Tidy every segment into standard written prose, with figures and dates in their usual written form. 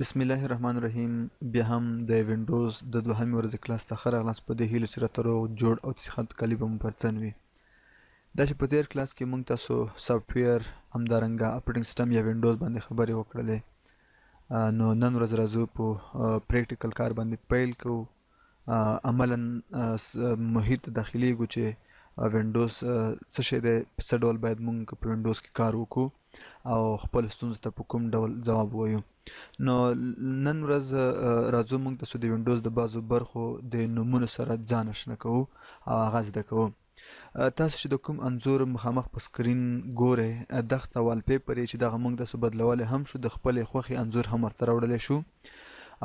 بسم الله الرحمن الرحیم. بیا هم د وینډوز د دوهمې ورځې کلاس ته ښه راغلاست. په دې هیله چې راته روغ جوړ او صحت کلي به مو پر تن وي. دا چې په تېر کلاس کې موږ تاسو سافټویر همدارنګه اپریټنګ سیسټم یا وینډوز باندې خبرې وکړلې، نو نن ورځ راځو په پریکټیکل کار باندې پیل کوو. عملا محیط داخلیږو چې وینډوز څه شی دی، په څه ډول باید موږ په وینډوز کې کار وکړو او خپل ستونزو ته په کوم ډول ځواب ووایو. نو نن ورځ راځو موږ تاسو د وینډوز د بعضو برخو د نومونو سره ځان اشنا کوو او هغه زده کوو. تاسو چې د کوم انځور مخامخ په سکرین ګورئ، دغه والپیپر یې چې دغه موږ تاسو بدلولی هم شو، د خپلې خوښې انځور هم ورته راوړلی شو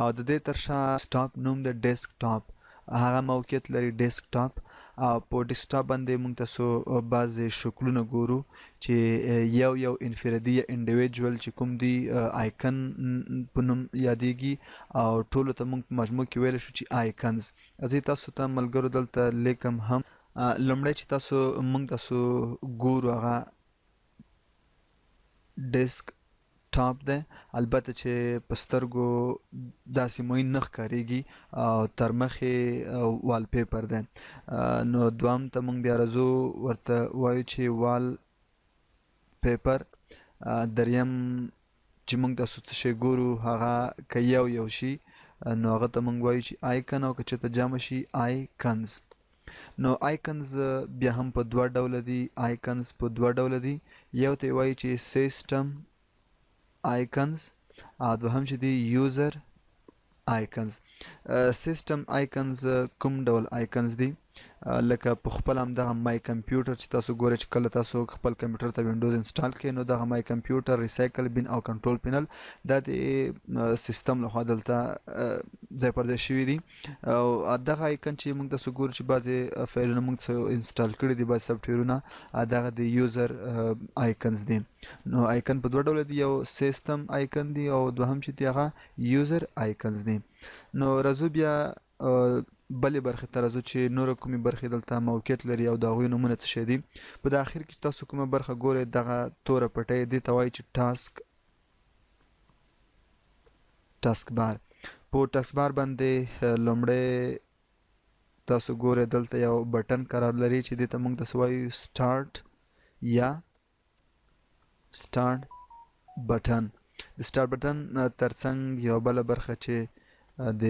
او د دې تر شا ډیسکټاپ نوم د ډیسکټاپ هغه موقعیت لري. ډیسکټاپ په ډیسکټاپ باندې موږ تاسو بعضې شکلونه ګورو چې یو انفرادي یا انډیویجول چې کوم دی آیکن په نوم یادیږي او ټولو ته موږ په مجموع کې ویلی شو چې آیکنز. زه تاسو ته ملګرو دلته لیکم هم. لومړی چې موږ تاسو ګورو هغه ډیسک ټاپ دی، البته چې په سترګو داسې معین نه ښکارېږي او تر مخې والپیپر دی. نو دوهم ته موږ بیا راځو، ورته وایو چې وال پیپر. دریم چې موږ تاسو څه شی ګورو هغه که یو شي نو هغه ته موږ وایو چې آیکن، او که چېرته جمع شي آیکنز. نو آیکنز بیا هم په دوه ډوله دي. آیکنز په دوه ډوله دي، یو ته یې وایي چې سیسټم آیکنز او دوهم چې دی یوزر آیکنز. سیسټم آیکنز کوم ډول آیکنز دي؟ لکه په خپل همدغه مای کمپیوټر چې تاسو ګورئ چې کله تاسو خپل کمپیوټر ته وینډوز انسټال کړئ نو دغه مای کمپیوټر، ریسایکل بین او کنټرول پینل دا د سیسټم لخوا دلته ځای پر ځای شوي دي. او دغه آیکن چې موږ تاسو ګورو چې بعضې فایلونه موږ انسټال کړي دي، بعضې سافټویرونه، دغه د یوزر آیکنز دي. نو آیکن په دوه ډوله دي، یو سیسټم آیکن دی او دوهم چې دی هغه یوزر آیکنز دي. نو راځو بیا بلې برخې ته راځو چې نوره کومې برخې دلته موقعیت لري او د هغوی نومونه څه شی دي. په د آخر کې تاسو کومه برخه ګورئ دغه توره پټۍ دې ته وایي چې ټاسک بار. په ټاسک بار باندې لومړی تاسو ګورئ دلته یو بټن قرار لري چې دې ته موږ تاسو وایو سټارټ یا سټارټ بټن. د سټارټ بټن ترڅنګ یوه بله برخه چې د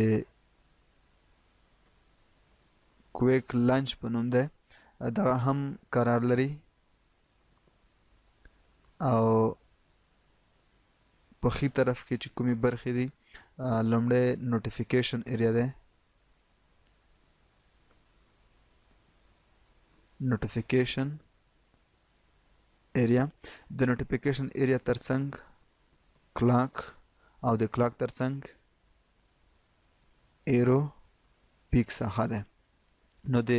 کویک لانچ په نوم دی دغه هم قرار لري او په ښي طرف کې چې کومې برخې دي، لومړی نوټیفیکیشن ایریا دی. نوټیفیکیشن ایریا، د نوټیفیکیشن ایریا ترڅنګ کلاک او د کلاک ترڅنګ ایرو پیک ساحه ده. نو د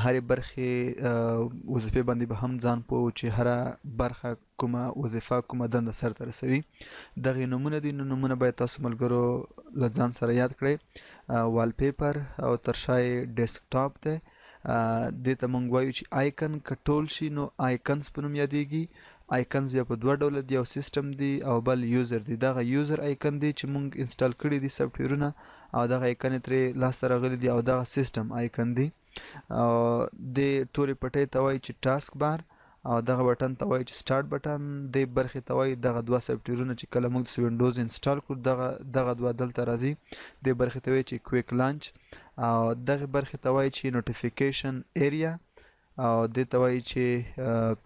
هرې برخې وظیفې باندې به هم ځان پوه چې هره برخه کومه وظیفه کومه دنده سرته رسوي. دغې نومونه دي، نو نومونه باید تاسو ملګرو له ځان سره یاد کړئ. والپیپر او تر شا یې ډیسکټاپ دی، دې ته موږ وایو چې آیکن که ټول شي نو آیکنز په نوم یادیږي. آیکنز بیا په دوه ډوله دي، یو سیسټم دی او بل یوزر دی. دغه یوزر آیکن دی چې موږ انسټال کړي دي سافټویرونه او دغه آیکن یې ترې لاسته راغلي دي، او دغه سیسټم آیکن دی. دې تورې پټۍ ته وایي چې ټاسک بار او دغه بټن ته وایي چې سټارټ بټن. دې برخې ته وایي دغه دوه سافټویرونه چې کله موږ وینډوز انسټال کړو دغه دوه دلته راځي. دې برخې ته وایي چې کویک لانچ او دغه برخې ته وایي چې نوټیفیکیشن ایریا او دې ته وایي چې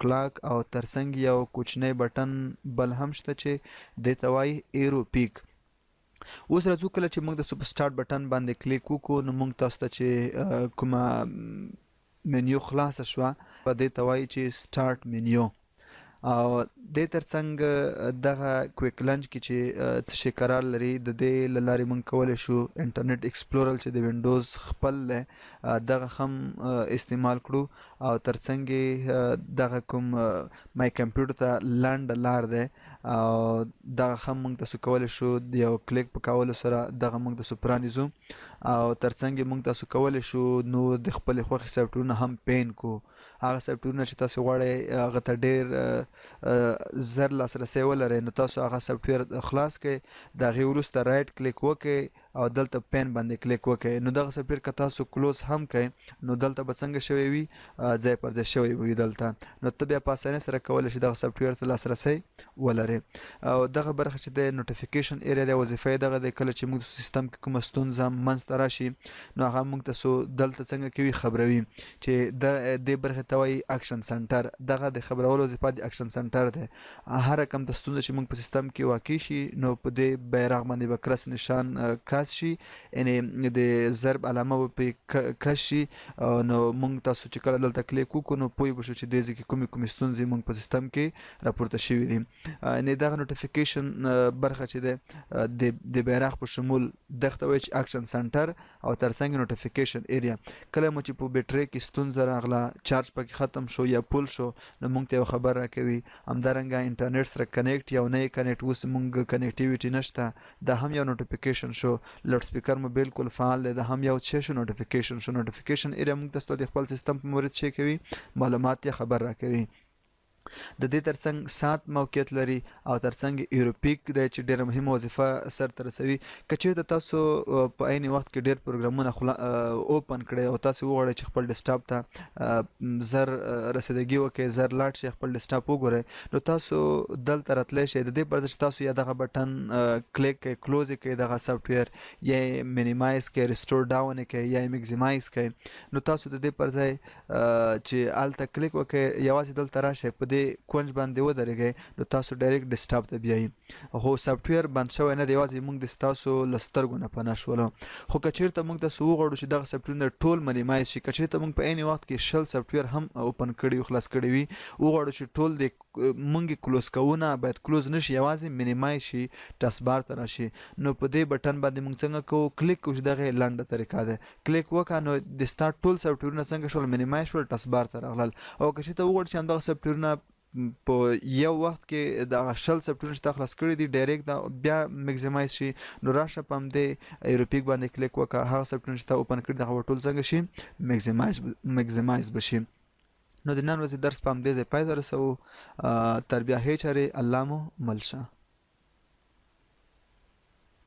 کلاک او ترڅنګ یو کوچنی بټن بل هم شته چې دې ته وایي ایرو پیک. اوس راځو کله چې موږ د سټارټ بټن باندې کلیک وکړو نو موږ تاسو ته چې کومه منیو خلاصه شوه دې ته وایي چې سټارټ منیو. او دې ترڅنګ دغه کویک لانچ کې چې څه شی قرار لري د دې له لارې موږ کولی شو انټرنیټ ایکسپلورر چې د وینډوز خپل دی دغه هم استعمال کړو او ترڅنګ دغه کوم مای کمپیوټر ته لنډ لار دی او دغه هم موږ تاسو کولی شو د یو کلیک په کولو سره دغه موږ تاسو پرانیزو او ترڅنګ موږ تاسو کولی شو نور د خپلې خوښې سافټویرونه هم پین کو هغه سافټویرونه چې تاسو غواړئ هغه ته ډېر زر لاسرسی ولرئ نو تاسو هغه سافټویر خلاص کړئ د هغې وروسته رایټ کلیک وکړئ او دلته پین باندې کلیک وکړئ نو دغه سافټویر که تاسو کلوز هم کړئ نو دلته به څنګه شوی وي ځای پر ځای شوی وي دلته نو ته بیا په اسانۍ سره کولی شي دغه سافټویر ته لاسرسی ولرئ او دغه برخه چې د نوټیفیکیشن ایریا دی وظیفه یې دغه دی کله چې موږ سیستم کې کومه ستونزه منځته راشي نو هغه موږ تاسو دلته څنګه کوي خبروي چې د دې برخې ته وایي اکشن سنټر دغه د خبرولو وظیفه د اکشن سنټر دی هر کوم د ستونزه چې موږ په سیستم کې واقع شي نو په دې بیرغ باندې به کرس نشان کاس شي یعنې د ضرب علامه به پرې کش شي نو موږ تاسو چې کله دلته کلیک وکړو نو پوه به شو چې دې ځای کې کومې ستونزې موږ په سیستم کې راپورته شوي دي یعنې دغه نوټیفیکیشن برخه چې ده د بیرغ په شمول دغه ته وایي چې اکشن سنټر او ترڅنګ نوټیفیکیشن ایریا کله مو چې په بیټرۍ کې ستونزه راغله چارج پکې ختم شو یا پول شو نو موږ ته یو خبر راکوي همدارنګه انټرنیټ سره کنیکټ یا نه یې کنیکټ اوس موږ کنیکټیویټي نشته دا هم یو نوټیفیکیشن شو لوډ سپیکر مو بالکل فعال دی دا هم یو څه شو نوټیفیکیشن ایریا موږ تاسو د خپل سیستم په مورد څه کوي معلومات یې خبر راکوي د دې ترڅنګ سات موقعیت لري او ترڅنګ ایروپیک دی چې ډېره مهمه وظیفه سرته رسوي که چېرته تاسو په عین وخت کې ډېر پروګرامونه اوپن کړئ او تاسو وغواړئ چې خپل ډیسکټاپ ته زر رسیدګي وکړئ زر لاړ شئ خپل ډیسکټاپ وګورئ نو تاسو دلته راتلی شئ د دې پر ځای چې تاسو یا دغه بټن کلیک کړئ کلوز یې کړئ دغه سافټویر یا یې مینیمایز کړئ ریسټور ډاون یې کړئ یا یې میکزیمایز کړئ نو تاسو د دې پر ځای چې هلته کلیک وکړئ یوازې دلته راشئ په دې کونج باندې ودرېږئ نو تاسو ډایرکټ ډیسکټاپ ته بیایي خو سافټویر بند شوی نه دی یوازې موږ د ستاسو له سترګو نه پناه شولو خو که چېرته موږ تاسو وغواړو چې دغه سافټویرونه ټول منیمایز شي که چېرته موږ په عین وخت کې 20 سافټویر هم اوپن کړي وي خلاص کړي وي وغواړو چې ټول د موږ کلوز کوونه باید کلوز نشي یوازې منیمایز شي ټاسبار ته راشي نو په دې بټن باندې موږ څنګه کوو کلیک کوو چې دغه لنډه طریقه ده کلیک وکړه نو د ستا ټول سافټویرونه څنګه شول منیمایز شول ټاسبار ته راغلل او که چېرته وغواړو چې همدغه سافټویرونه په یو وخت کې دغه 20 سافټویرونه چې تا خلاص کړي دي ډایرکټ بیا میکزیمایز شي نو راشه په همدې ایروپیک باندې کلیک وکړه هغه سافټویرونه چې تا اوپن کړي دغه به ټول څنګه شي میکزیمایز به شي نو د نن ورځې درس په همدې ځای پای ته رسوو تر بیا هیڅ چارې الله مو مل شه